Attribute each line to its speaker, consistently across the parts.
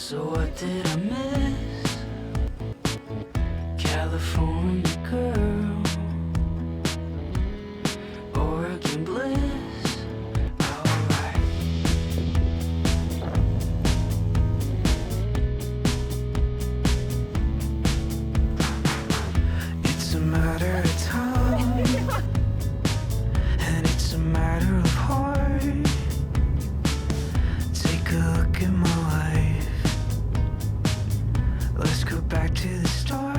Speaker 1: So what did I miss? California girl, Oregon bliss. Alright. It's a matter of time, and it's a matter of heart. Take a look at my life. Let's go back to the start.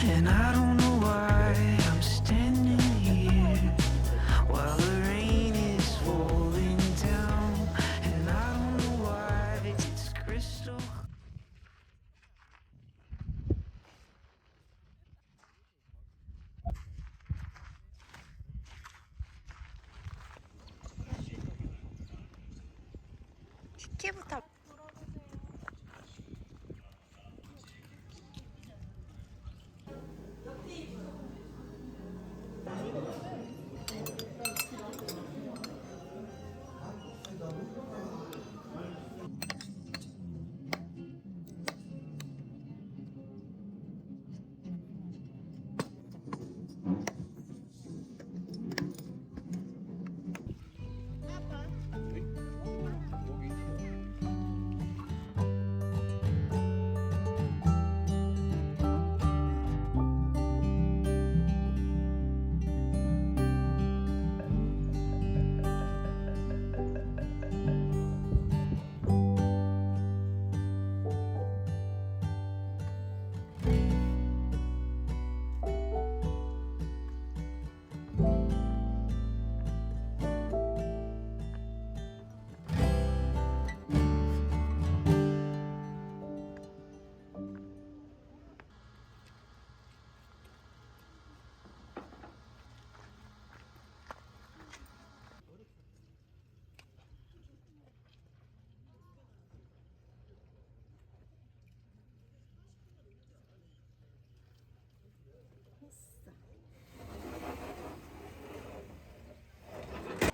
Speaker 1: And I don't know why I'm standing here while the rain is falling down. And I don't know why it's crystal.
Speaker 2: 티키부터.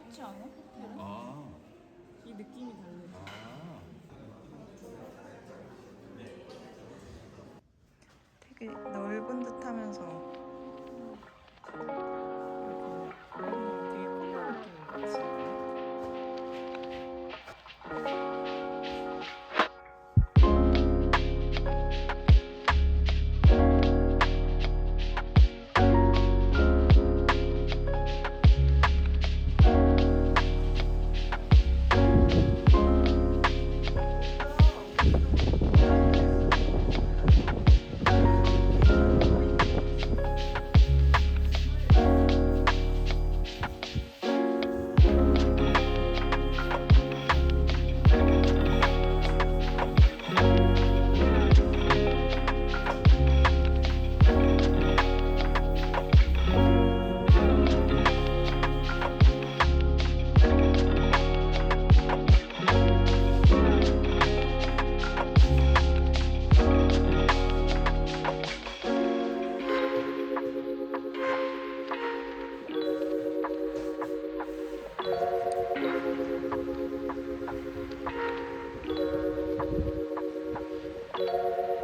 Speaker 2: 그렇지 않아?
Speaker 3: 아,
Speaker 2: 이 느낌이 달라.
Speaker 3: 아.
Speaker 2: 되게 넓은 듯하면서 되게 큰 느낌이 있어.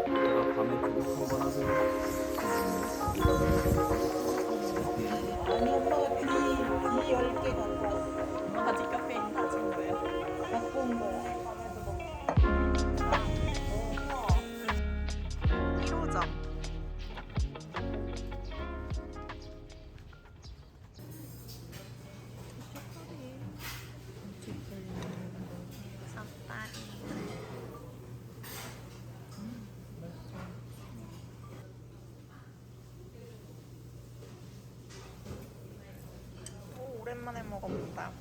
Speaker 3: 내가 밤에 구독 한번 하세요.
Speaker 4: 아니 엄마가 귀 10개 갖고 왔어.
Speaker 2: 바지 카페인 사준 거야?
Speaker 4: 갖고 온 거야.
Speaker 2: 1호점. 오, 오랜만에 먹어본다.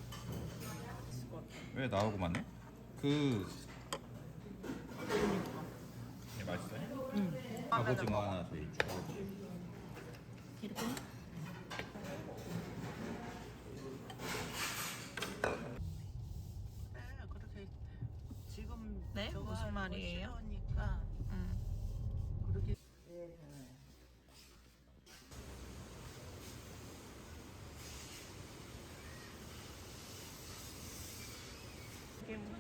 Speaker 3: 왜 나오고 맞네? 얘 맛있어요? 응. 갑오징어 하나 더 추가할게요.
Speaker 2: 이렇게?
Speaker 4: 그렇게 지금
Speaker 2: 네?
Speaker 4: 저거
Speaker 2: 무슨
Speaker 4: 하는 거
Speaker 2: 말이에요?
Speaker 4: 싫으니까 그렇게
Speaker 2: 이게 뭐?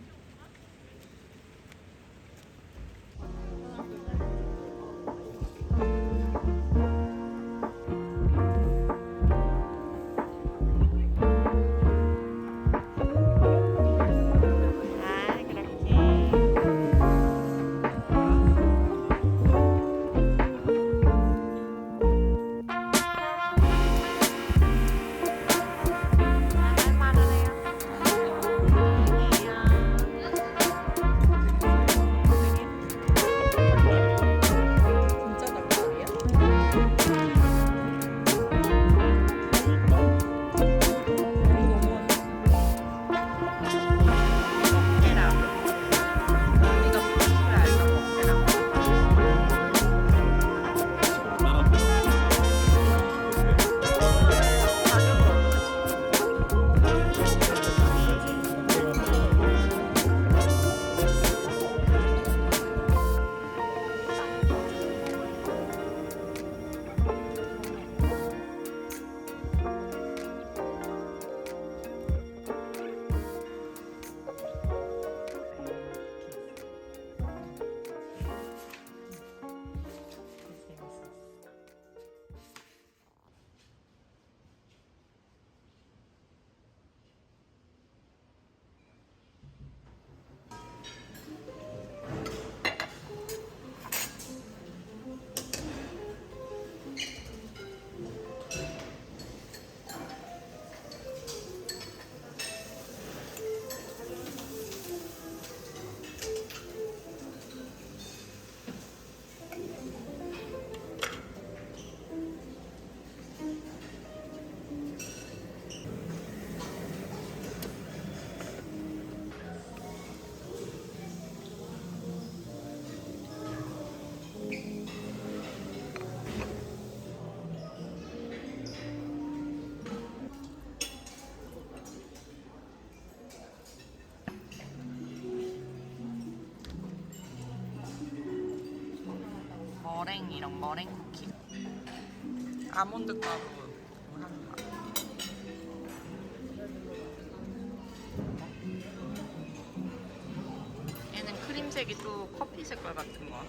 Speaker 2: 이런 머랭 쿠키. 아몬드 가루 한 번. 얘는 크림색이 또 커피 색깔 같은 거.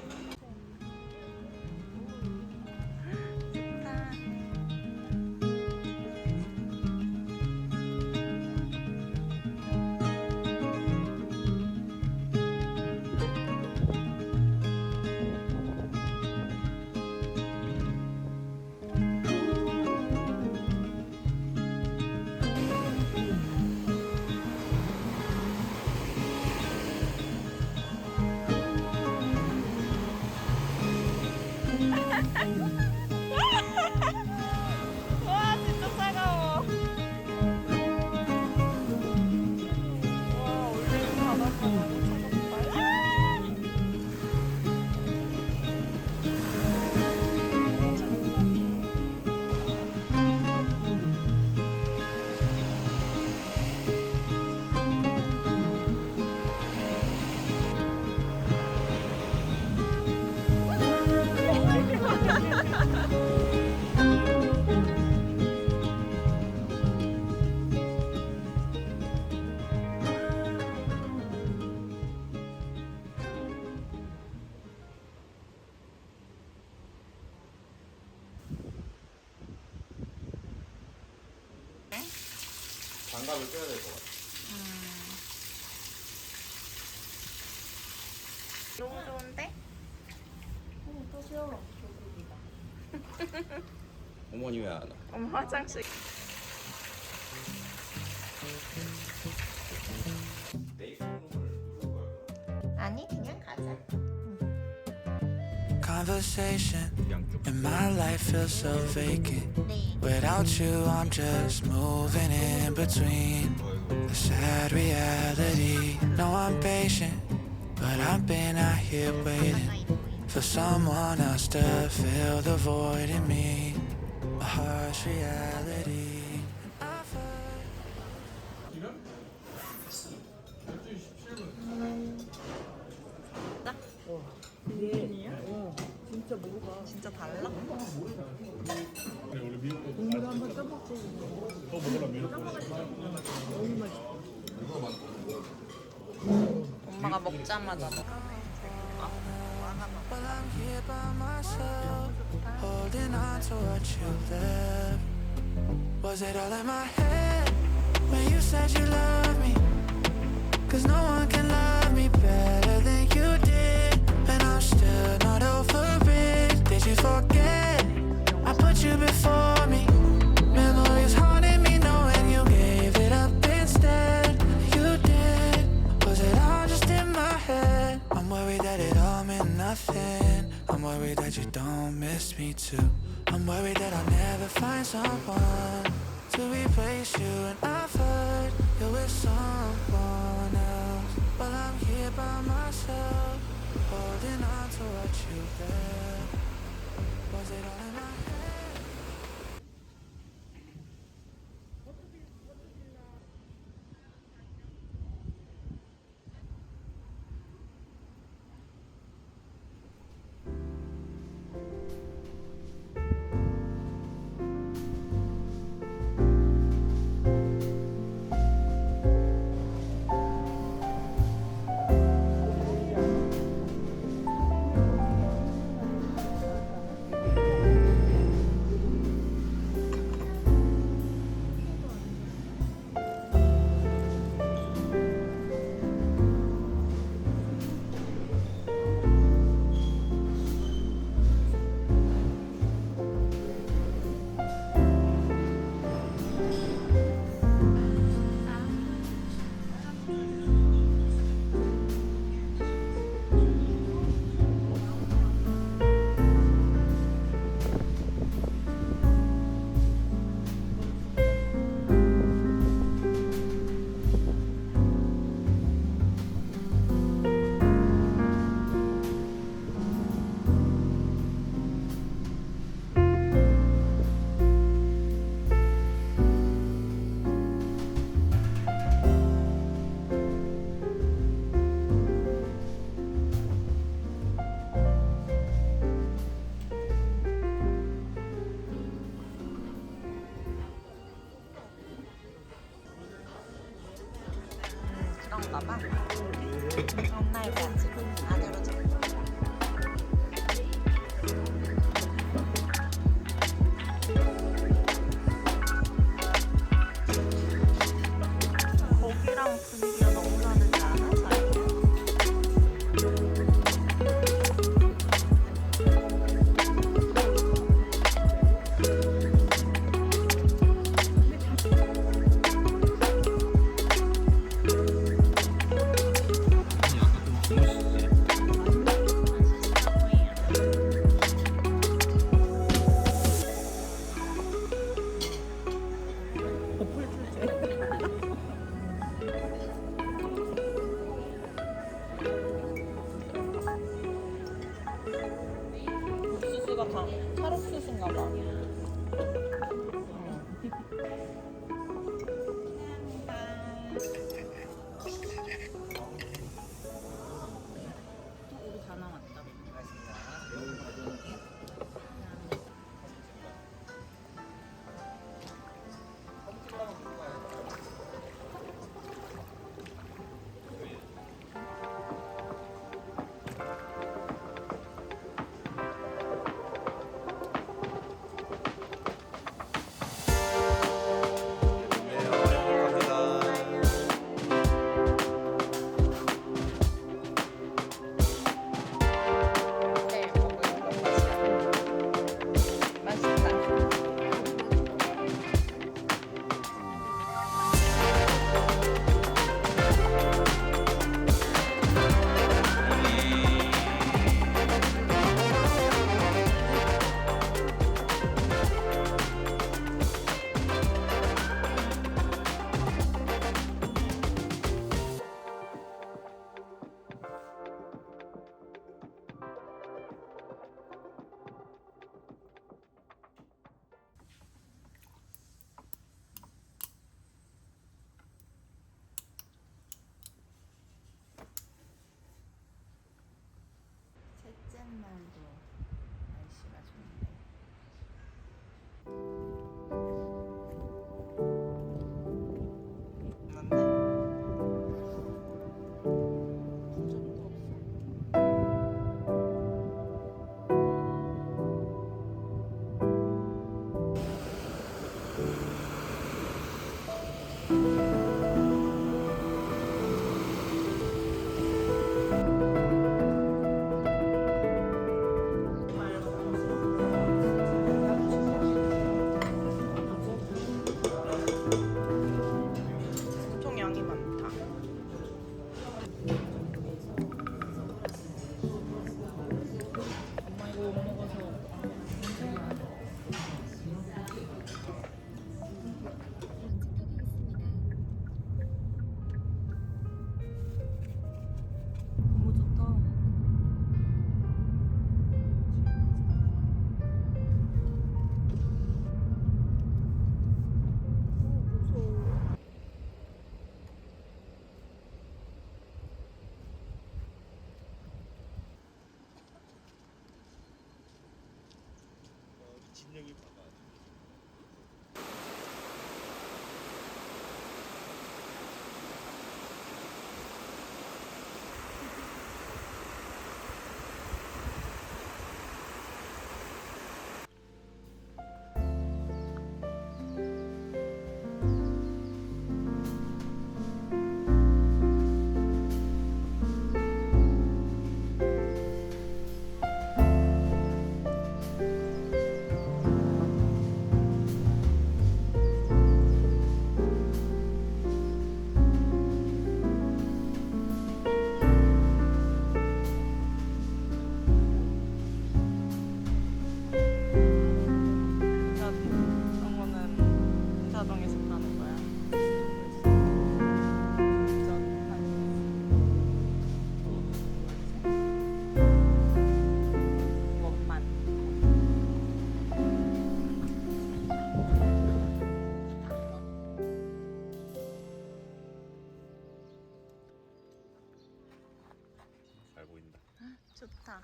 Speaker 2: 좋다. 와 진짜 차가워. 와 올리브 바닷가 너무 차갑다.
Speaker 3: 장갑을 껴야 될 것 같아.
Speaker 2: 너무 좋은데?
Speaker 3: 어머니 왜 안 와?
Speaker 2: 엄마 화장실. 아니 그냥 가자.
Speaker 1: Conversation
Speaker 3: 양쪽.
Speaker 1: and my life feels so vacant. Without you, I'm just moving in between the sad reality. No, I'm patient, but I've been out here waiting for someone else to fill the void in me. A harsh reality. I've heard
Speaker 4: 진짜 뭐가
Speaker 2: 진짜 달라?
Speaker 4: 국물 한번 떠먹지. 너무 맛있어.
Speaker 2: 엄마가 먹자마자 먹.
Speaker 1: Well, I'm here by myself, holding on to what you left. Was it all in my head when you said you loved me? 'Cause no one can love me better than you did, and I'm still not over it. Did you forget I put you before me? Memories haunting me knowing you gave it up instead. You did. Was it all just in my head? I'm worried that it all meant nothing. I'm worried that you don't miss me too. I'm worried that I'll never find someone to replace you, and I've heard you're with someone else. Well, I'm here by myself, holding on to what you left. Was it all in my head?
Speaker 2: 그런가 봐. 정말 맛집 안으로 좀. 거기랑 분위기가 너무 다르지 않아? 자기야? 옥수수가 다 찰옥수수인가 봐. 우리 다 나왔다. 네, 먹으면 맛이야. 맛있다. 셋째 날도 날씨가 좋네. 뭔데? 구점도 없어. 엄청 양이 많다. 엄마 이거 못 먹어서 너무 좋다. 무서워.
Speaker 3: 진영이 봐봐. 이거는 자동에서 파는 거야. 원만. 잘 보인다.
Speaker 2: 좋다.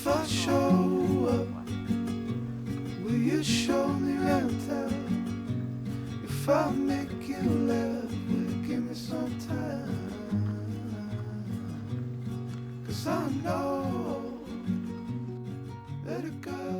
Speaker 1: If I show up, will you show me around town? If I make you laugh, will you give me some time? 'Cause I know that a girl